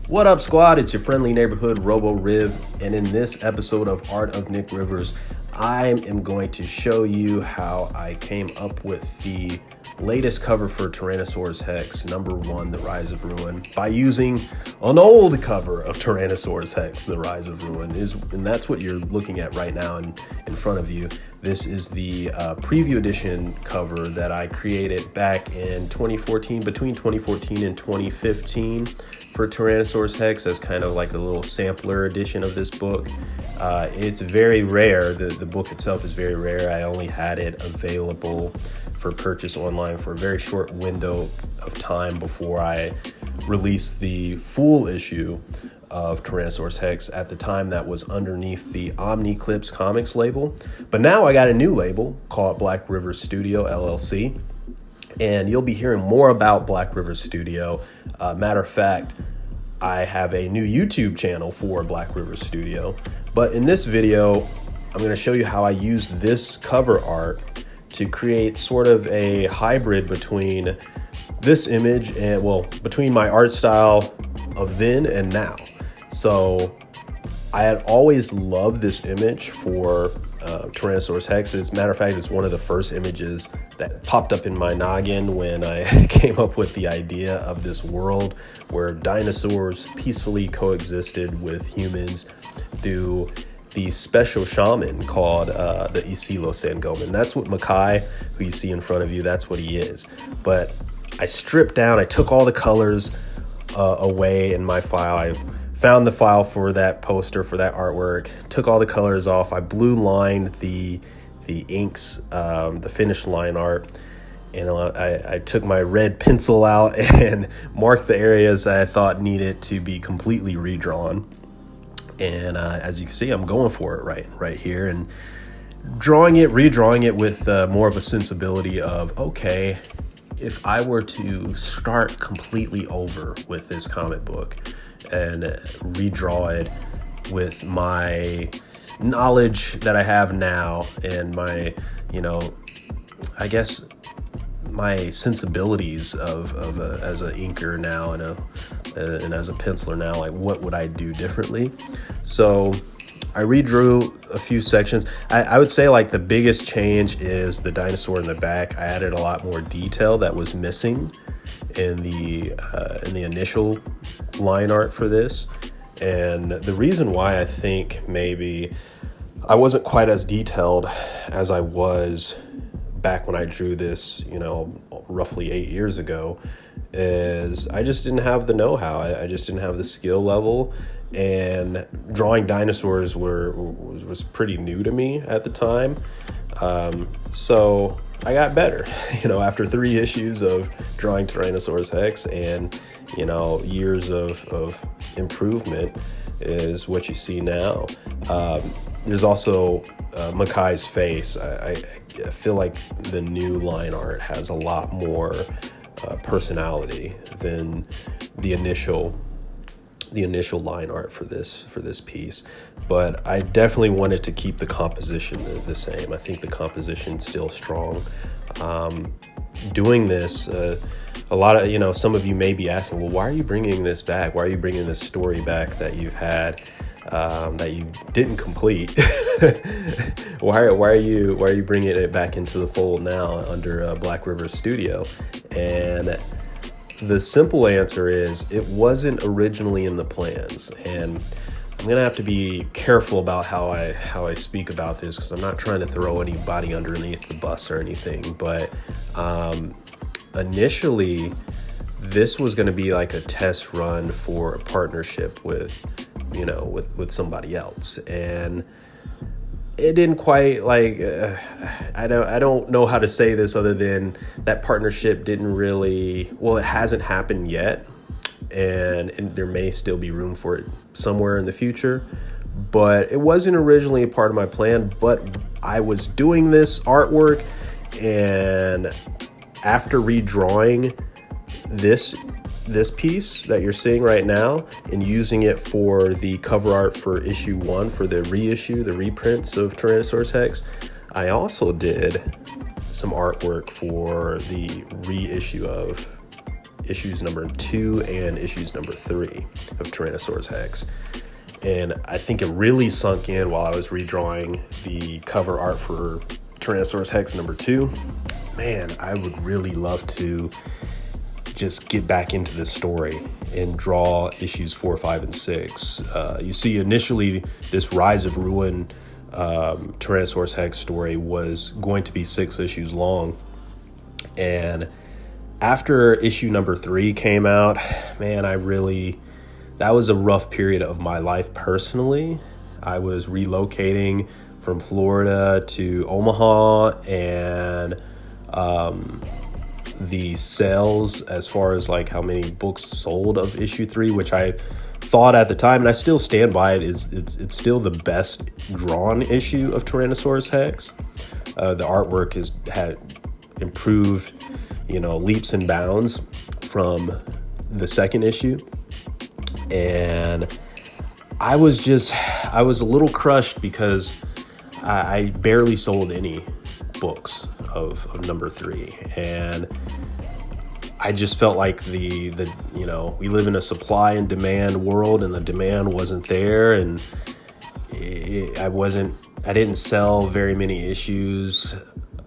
What up, squad? It's your friendly neighborhood Robo Riv, and in this episode of Art of Nick Rivers, I am going to show you how I came up with the latest cover for Tyrannosaurus Hex, #1, The Rise of Ruin, by using an old cover of Tyrannosaurus Hex, The Rise of Ruin, and that's what you're looking at right now in front of you. This is the preview edition cover that I created back in 2014, between 2014 and 2015 for Tyrannosaurus Hex, as kind of like a little sampler edition of this book. It's very rare. The book itself is very rare. I only had it available for purchase online for a very short window of time before I released the full issue of Tyrannosaurus Hex. At the time, that was underneath the Omniclips Comics label. But now I got a new label called Black River Studio LLC. And you'll be hearing more about Black River Studio. Matter of fact, I have a new YouTube channel for Black River Studio. But in this video, I'm going to show you how I use this cover art to create sort of a hybrid between this image and, well, between my art style of then and now. So I had always loved this image for Tyrannosaurus Hex. As a matter of fact, it's one of the first images that popped up in my noggin when I came up with the idea of this world where dinosaurs peacefully coexisted with humans through the special shaman called the Isilo Sangoman. That's what Makai, who you see in front of you, that's what he is. But I stripped down, I took all the colors away in my file. I found the file for that poster, for that artwork, took all the colors off. I blue lined the inks, the finished line art, and I took my red pencil out and marked the areas that I thought needed to be completely redrawn. And as you can see, I'm going for it right here, and redrawing it with more of a sensibility of, okay, if I were to start completely over with this comic book and redraw it with my knowledge that I have now and my, I guess my sensibilities as an inker now and as a penciler now, like what would I do differently? So I redrew a few sections. I would say like the biggest change is the dinosaur in the back. I added a lot more detail that was missing in the initial line art for this. And the reason why I think maybe I wasn't quite as detailed as I was back when I drew this, roughly 8 years ago, is I just didn't have the know-how. I just didn't have the skill level, and drawing dinosaurs was pretty new to me at the time. So I got better, after 3 issues of drawing Tyrannosaurus Hex, and years of improvement is what you see now. There's also Makai's face. I feel like the new line art has a lot more personality than the initial line art for this piece. But I definitely wanted to keep the composition the same. I think the composition's still strong. Doing this, a lot of, some of you may be asking, well, why are you bringing this back? Why are you bringing this story back that you've had, that you didn't complete? why are you bringing it back into the fold now under Black River Studio? And the simple answer is it wasn't originally in the plans. And I'm gonna have to be careful about how I speak about this, because I'm not trying to throw anybody underneath the bus or anything. But initially, this was going to be like a test run for a partnership with somebody else, and it didn't quite I don't know how to say this other than that partnership didn't really, well, it hasn't happened yet, and there may still be room for it somewhere in the future, but it wasn't originally a part of my plan. But I was doing this artwork, and after redrawing this piece that you're seeing right now and using it for the cover art for issue 1, for the reprints of Tyrannosaurus Hex, I also did some artwork for the reissue of issues number 2 and issues number 3 of Tyrannosaurus Hex. And I think it really sunk in while I was redrawing the cover art for Tyrannosaurus Hex number 2. Man, I would really love to just get back into this story and draw issues 4, 5, and 6. You see, initially, this Rise of Ruin Tyrannosaurus Hex story was going to be 6 issues long. And after issue number 3 came out, man, that was a rough period of my life personally. I was relocating from Florida to Omaha, and the sales as far as like how many books sold of issue 3, which I thought at the time, and I still stand by it, it's still the best drawn issue of Tyrannosaurus Hex. The artwork had improved, leaps and bounds from the second issue. And I was a little crushed because I barely sold any books of number 3, and I just felt like we live in a supply and demand world, and the demand wasn't there, and I didn't sell very many issues,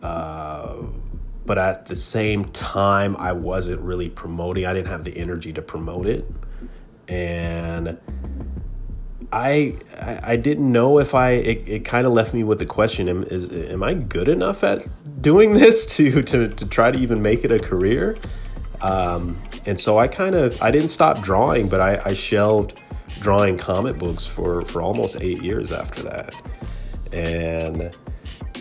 but at the same time I wasn't really promoting. I didn't have the energy to promote it. And I didn't know if it kind of left me with the question, am I good enough at doing this to try to even make it a career? And so I didn't stop drawing, but I shelved drawing comic books for almost 8 years after that. And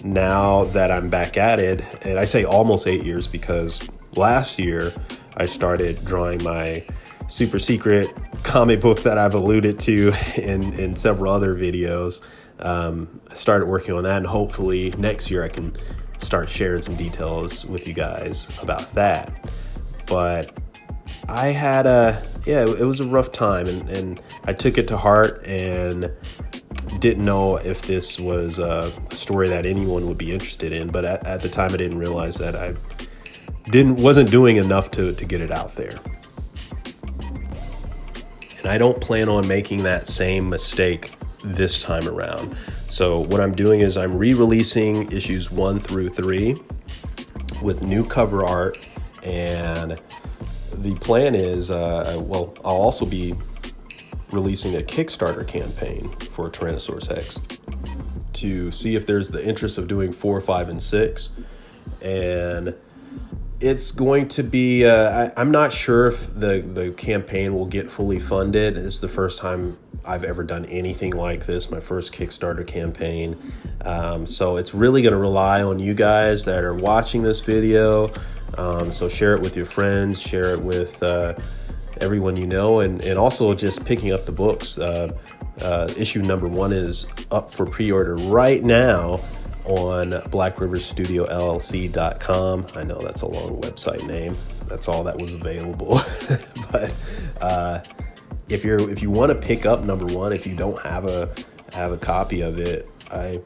now that I'm back at it, and I say almost 8 years because last year I started drawing my super secret comic book that I've alluded to in several other videos. I started working on that, and hopefully next year I can start sharing some details with you guys about that. But I had it was a rough time, and I took it to heart and didn't know if this was a story that anyone would be interested in. But at the time I didn't realize that I wasn't doing enough to get it out there. And I don't plan on making that same mistake this time around. So what I'm doing is I'm re-releasing issues 1 through 3 with new cover art. And the plan is, I'll also be releasing a Kickstarter campaign for Tyrannosaurus Hex to see if there's the interest of doing 4, 5, and 6. And it's going to be, I'm not sure if the campaign will get fully funded. It's the first time I've ever done anything like this, my first Kickstarter campaign. So it's really going to rely on you guys that are watching this video. So share it with your friends, share it with everyone you know, and also just picking up the books. Issue number 1 is up for pre-order right now on BlackRiverStudioLLC.com. I know that's a long website name. That's all that was available. But if you want to pick up number 1, if you don't have a copy of it, I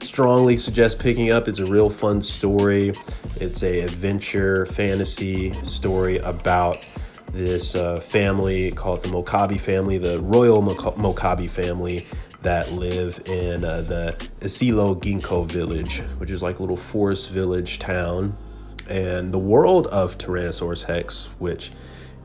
strongly suggest picking up. It's a real fun story. It's a adventure fantasy story about this family called the Mokabi family, the royal Mokabi family, that live in the Isilo Ginkgo village, which is like a little forest village town. And the world of Tyrannosaurus Hex, which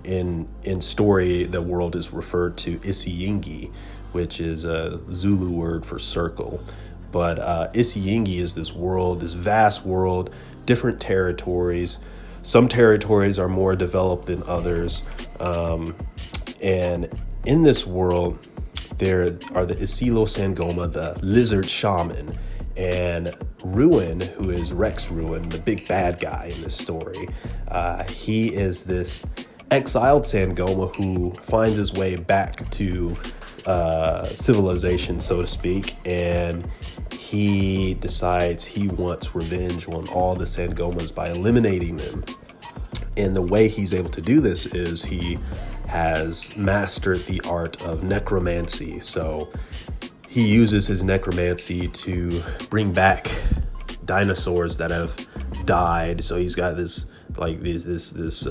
in story, the world is referred to Isiyingi, which is a Zulu word for circle. But Isiyingi is this world, this vast world, different territories. Some territories are more developed than others. And in this world, there are the Isilo Sangoma, the lizard shaman, and Ruin, who is Rex Ruin, the big bad guy in this story. He is this exiled Sangoma who finds his way back to civilization, so to speak, and he decides he wants revenge on all the Sangomas by eliminating them. And the way he's able to do this is he has mastered the art of necromancy. So he uses his necromancy to bring back dinosaurs that have died. So he's got this like this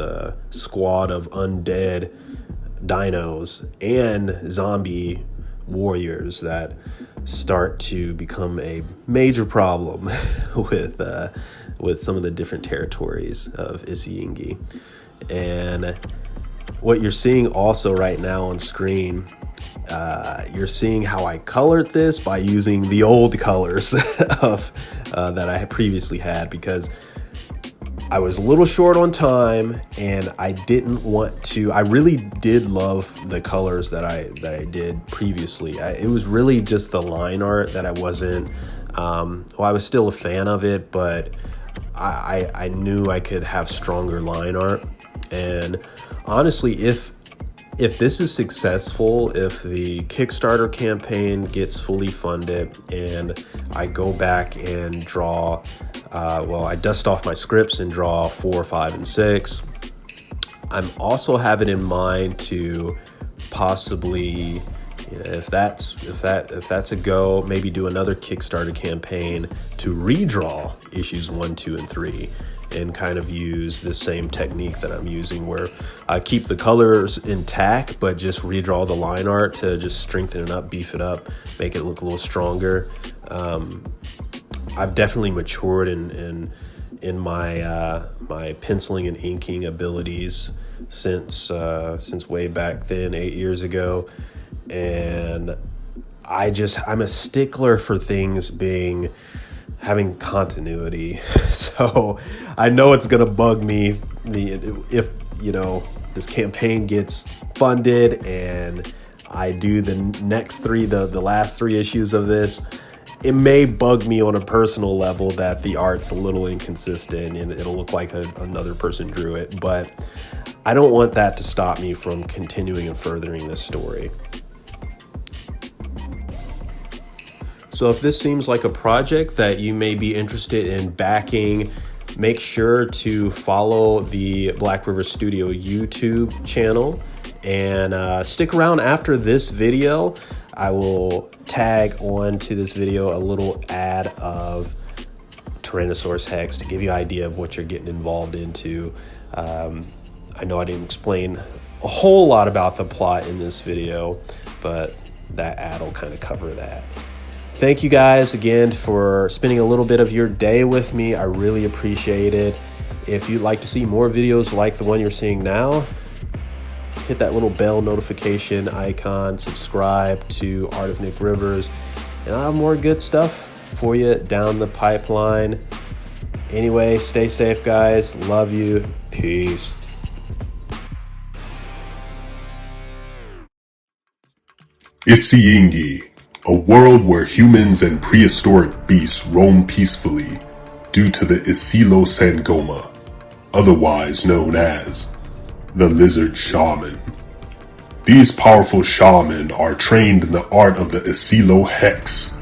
squad of undead dinos and zombie warriors that start to become a major problem with some of the different territories of Isiyingi. And what you're seeing also right now on screen, you're seeing how I colored this by using the old colors of that I had previously had, because I was a little short on time and I didn't want to. I really did love the colors that I did previously. It was really just the line art that I wasn't. Well, I was still a fan of it, but I knew I could have stronger line art. And honestly, if this is successful, if the Kickstarter campaign gets fully funded and I go back and draw, I dust off my scripts and draw 4, 5, and 6. I'm also having in mind to possibly, if that's a go, maybe do another Kickstarter campaign to redraw issues 1, 2, and 3. And kind of use the same technique that I'm using, where I keep the colors intact, but just redraw the line art to just strengthen it up, beef it up, make it look a little stronger. I've definitely matured in my my penciling and inking abilities since way back then, 8 years ago, and I'm a stickler for things having continuity. So I know it's gonna bug me if this campaign gets funded and I do the next 3, the last 3 issues of this. It may bug me on a personal level that the art's a little inconsistent and it'll look like another person drew it, but I don't want that to stop me from continuing and furthering this story. So if this seems like a project that you may be interested in backing, make sure to follow the Black River Studio YouTube channel and stick around after this video. I will tag on to this video a little ad of Tyrannosaurus Hex to give you an idea of what you're getting involved into. I know I didn't explain a whole lot about the plot in this video, but that ad will kind of cover that. Thank you guys again for spending a little bit of your day with me. I really appreciate it. If you'd like to see more videos like the one you're seeing now, hit that little bell notification icon, subscribe to Art of Nick Rivers, and I'll have more good stuff for you down the pipeline. Anyway, stay safe, guys. Love you. Peace. Isiyingi, a world where humans and prehistoric beasts roam peacefully due to the Isilo Sangoma, otherwise known as the Lizard Shaman. These powerful shaman are trained in the art of the Isilo Hex,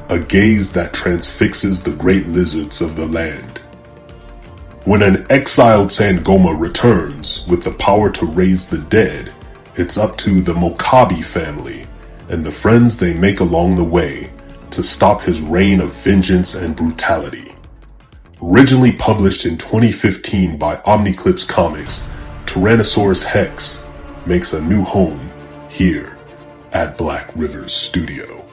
a gaze that transfixes the great lizards of the land. When an exiled Sangoma returns with the power to raise the dead, it's up to the Mokabi family and the friends they make along the way to stop his reign of vengeance and brutality. Originally published in 2015 by Omniclips Comics, Tyrannosaurus Hex makes a new home here at Black River Studio.